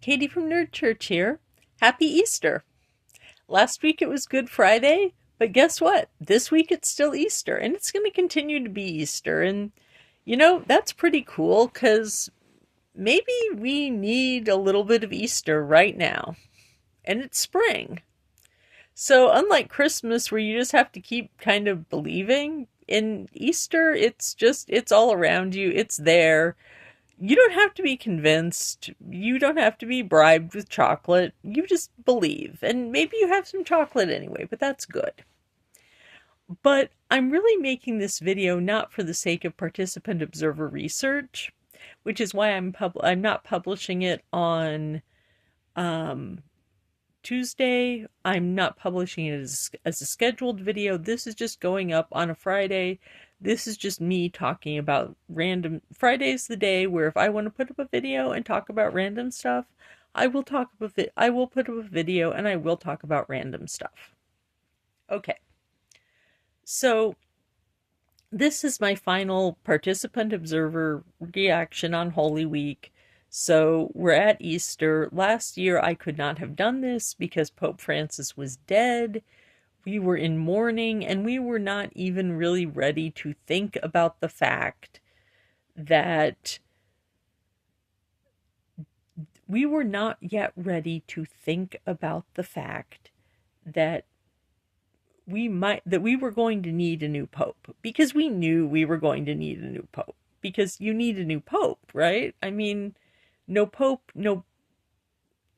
Katie from Nerd Church here. Happy Easter. Last week it was Good Friday, but guess what? This week it's still Easter, and it's going to continue to be Easter. And, that's pretty cool because maybe we need a little bit of Easter right now. And it's spring. So, unlike Christmas, where you just have to keep kind of believing, in Easter, it's all around you, it's there. You don't have to be convinced. You don't have to be bribed with chocolate. You just believe. And maybe you have some chocolate anyway, but that's good. But I'm really making this video not for the sake of participant observer research, which is why I'm not publishing it on um, Tuesday. I'm not publishing it as a scheduled video. This is just going up on a Friday. This is just me talking about random. Friday's the day where if I want to put up a video and talk about random stuff, I will put up a video and I will talk about random stuff. Okay. So this is my final participant observer reaction on Holy Week. So we're at Easter. Last year I could not have done this because Pope Francis was dead. We were in mourning and we were not even really ready to think about the fact that we were not yet ready to think about the fact that we were going to need a new pope, because we knew we were going to need a new pope, because you need a new pope, right? I mean, no pope, no,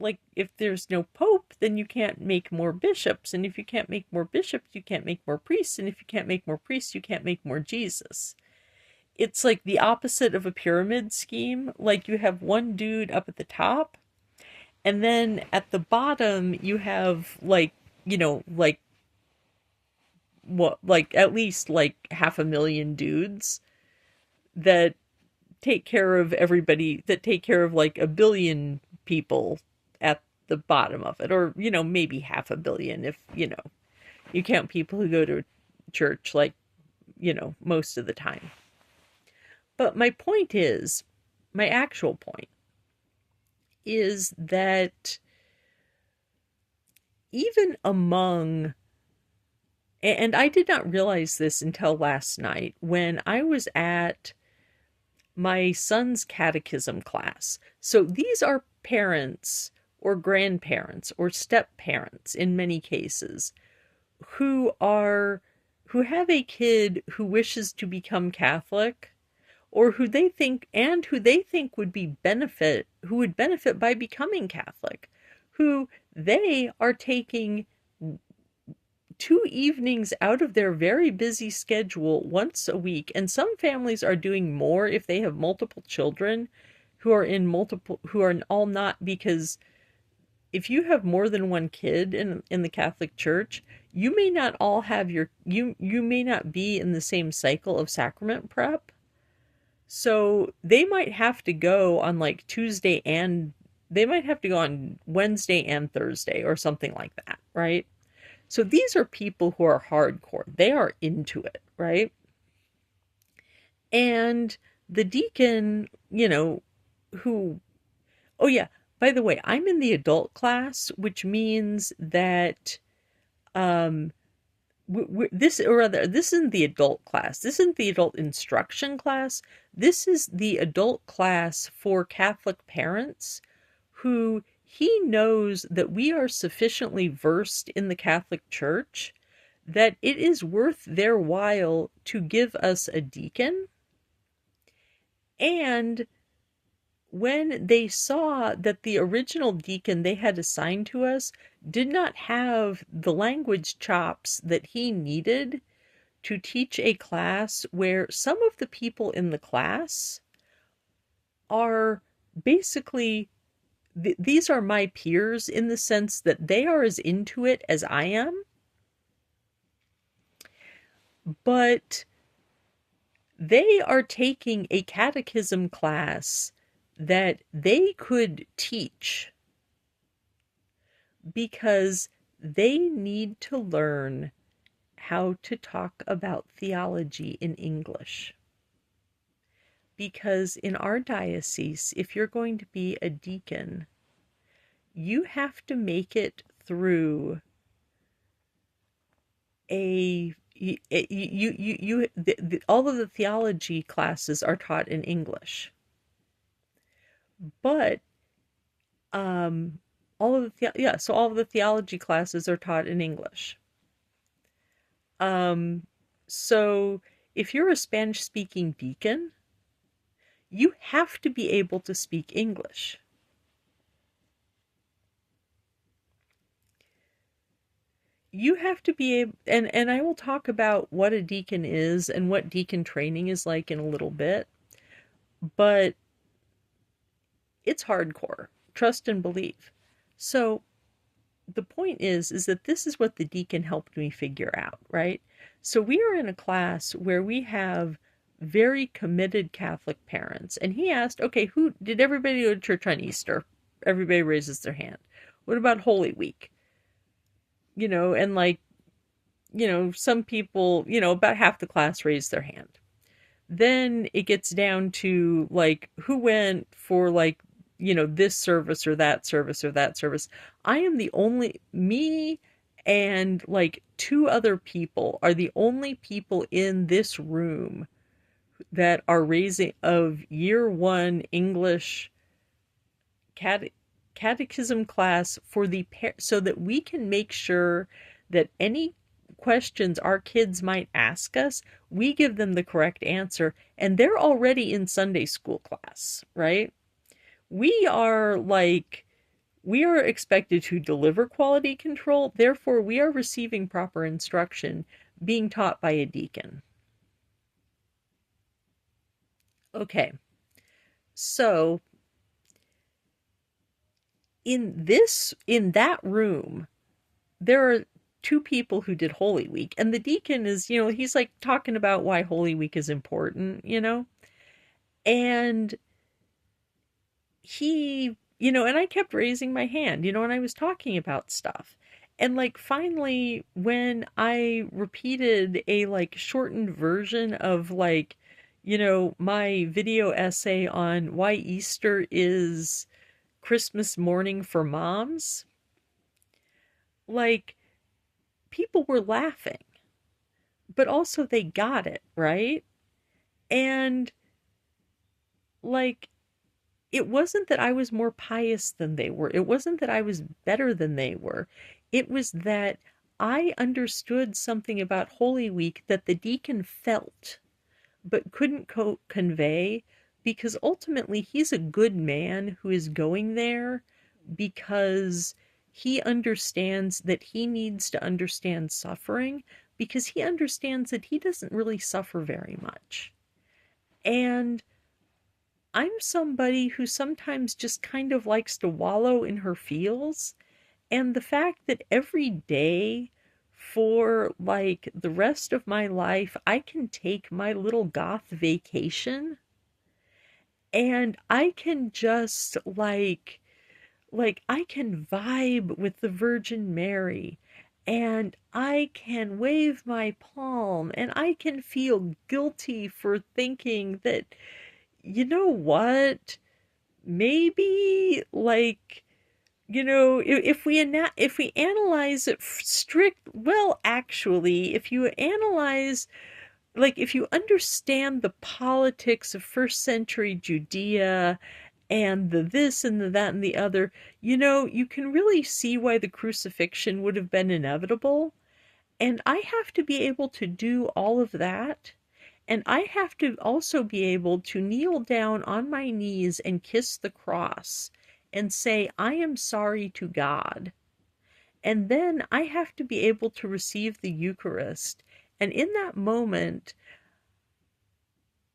like, if there's no pope, then you can't make more bishops, and if you can't make more bishops, you can't make more priests, and if you can't make more priests, you can't make more Jesus. It's like the opposite of a pyramid scheme. Like, you have one dude up at the top, and then at the bottom you have, like, like, what, like, at least like 500,000 dudes that take care of everybody, that take care of like 1 billion people at the bottom of it, or maybe 500,000,000 if you count people who go to church, like, most of the time. But my actual point is that even among, and I did not realize this until last night when I was at my son's catechism class. So these are parents or grandparents or step parents in many cases who have a kid who wishes to become Catholic, or who they think who would benefit by becoming Catholic, who they are taking 2 evenings out of their very busy schedule once a week. And some families are doing more if they have multiple children who are all not, because if you have more than one kid in the Catholic Church, you may not all have you may not be in the same cycle of sacrament prep. So they might have to go on like Tuesday, and they might have to go on Wednesday and Thursday or something like that, right? So these are people who are hardcore. They are into it, right? And the deacon, who, oh yeah, by the way, I'm in the adult class, which means that um this isn't the adult class. This isn't the adult instruction class. This is the adult class for Catholic parents who, he knows that we are sufficiently versed in the Catholic Church that it is worth their while to give us a deacon. And when they saw that the original deacon they had assigned to us did not have the language chops that he needed to teach a class where some of the people in the class are basically, these are my peers in the sense that they are as into it as I am, but they are taking a catechism class that they could teach because they need to learn how to talk about theology in English. Because in our diocese, if you're going to be a deacon, you have to make it through a all of the theology classes are taught in English, but all of the theology classes are taught in English. Um, so if you're a Spanish speaking deacon, you have to be able to speak English. You have to be able, and I will talk about what a deacon is and what deacon training is like in a little bit, but it's hardcore. Trust and believe. So the point is that this is what the deacon helped me figure out, right? So we are in a class where we have very committed Catholic parents, and he asked, okay, who did everybody go to church on Easter? Everybody raises their hand. What about Holy Week? And some people, about half the class raised their hand. Then it gets down to like who went for like, this service or that service or that service. I am the only, me and like two other people are the only people in this room that are raising of year one English catechism class for so that we can make sure that any questions our kids might ask us, we give them the correct answer, and they're already in Sunday school class, right? We are expected to deliver quality control, therefore we are receiving proper instruction being taught by a deacon. Okay, so in that room, there are two people who did Holy Week, and the deacon is, he's like talking about why Holy Week is important, and he, and I kept raising my hand, and I was talking about stuff. And like finally, when I repeated a like shortened version of like, my video essay on why Easter is Christmas morning for moms, like people were laughing, but also they got it, right? And like, it wasn't that I was more pious than they were. It wasn't that I was better than they were. It was that I understood something about Holy Week that the deacon felt, but couldn't convey, because ultimately he's a good man who is going there because he understands that he needs to understand suffering, because he understands that he doesn't really suffer very much. And I'm somebody who sometimes just kind of likes to wallow in her feels. And the fact that every day for like the rest of my life, I can take my little goth vacation and I can just like I can vibe with the Virgin Mary, and I can wave my palm, and I can feel guilty for thinking that, you know what, maybe like, if we analyze it actually, if you analyze, like, if you understand the politics of first century Judea and the this and the that and the other, you can really see why the crucifixion would have been inevitable. And I have to be able to do all of that. And I have to also be able to kneel down on my knees and kiss the cross and say, I am sorry to God. And then I have to be able to receive the Eucharist. And in that moment,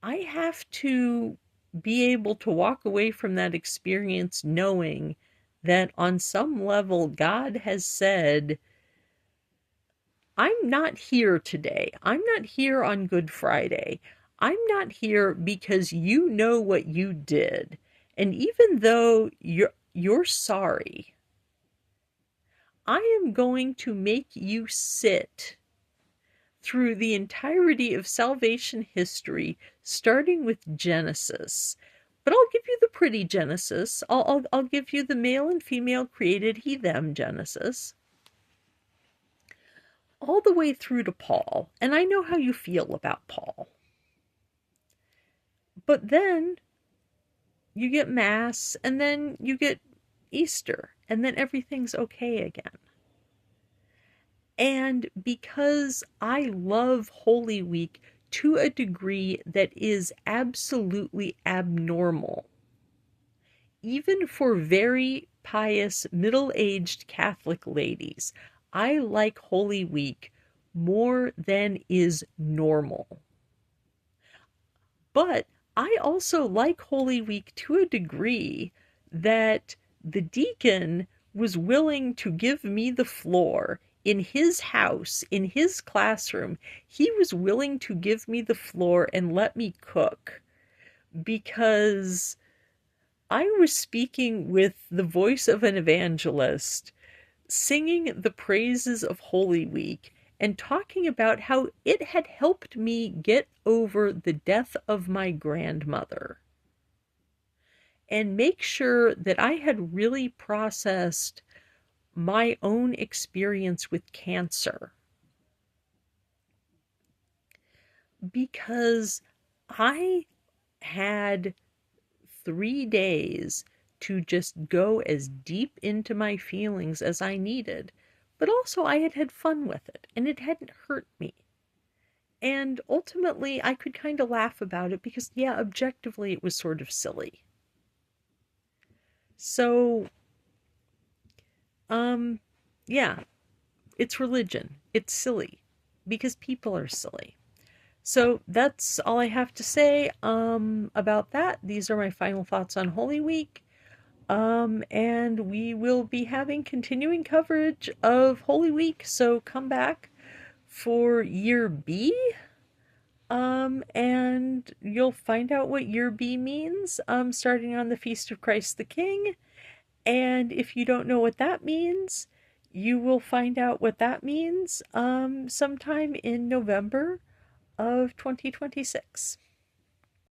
I have to be able to walk away from that experience knowing that on some level, God has said, I'm not here today. I'm not here on Good Friday. I'm not here because you know what you did. And even though you're sorry, I am going to make you sit through the entirety of salvation history, starting with Genesis, But I'll give you the pretty Genesis. I'll give you the male and female created he them Genesis. All the way through to Paul. And I know how you feel about Paul. But then you get Mass, and then you get Easter, and then everything's okay again. And because I love Holy Week to a degree that is absolutely abnormal, even for very pious middle-aged Catholic ladies, I like Holy Week more than is normal. But I also like Holy Week to a degree that the deacon was willing to give me the floor in his house, in his classroom. He was willing to give me the floor and let me cook because I was speaking with the voice of an evangelist, singing the praises of Holy Week and talking about how it had helped me get over the death of my grandmother and make sure that I had really processed my own experience with cancer. Because I had 3 days to just go as deep into my feelings as I needed, but also I had had fun with it, and it hadn't hurt me. And ultimately, I could kind of laugh about it because, yeah, objectively, it was sort of silly. So, yeah, it's religion. It's silly because people are silly. So that's all I have to say about that. These are my final thoughts on Holy Week. And we will be having continuing coverage of Holy Week, so come back for year B. And you'll find out what year B means, starting on the Feast of Christ the King. And if you don't know what that means, you will find out what that means, sometime in November of 2026.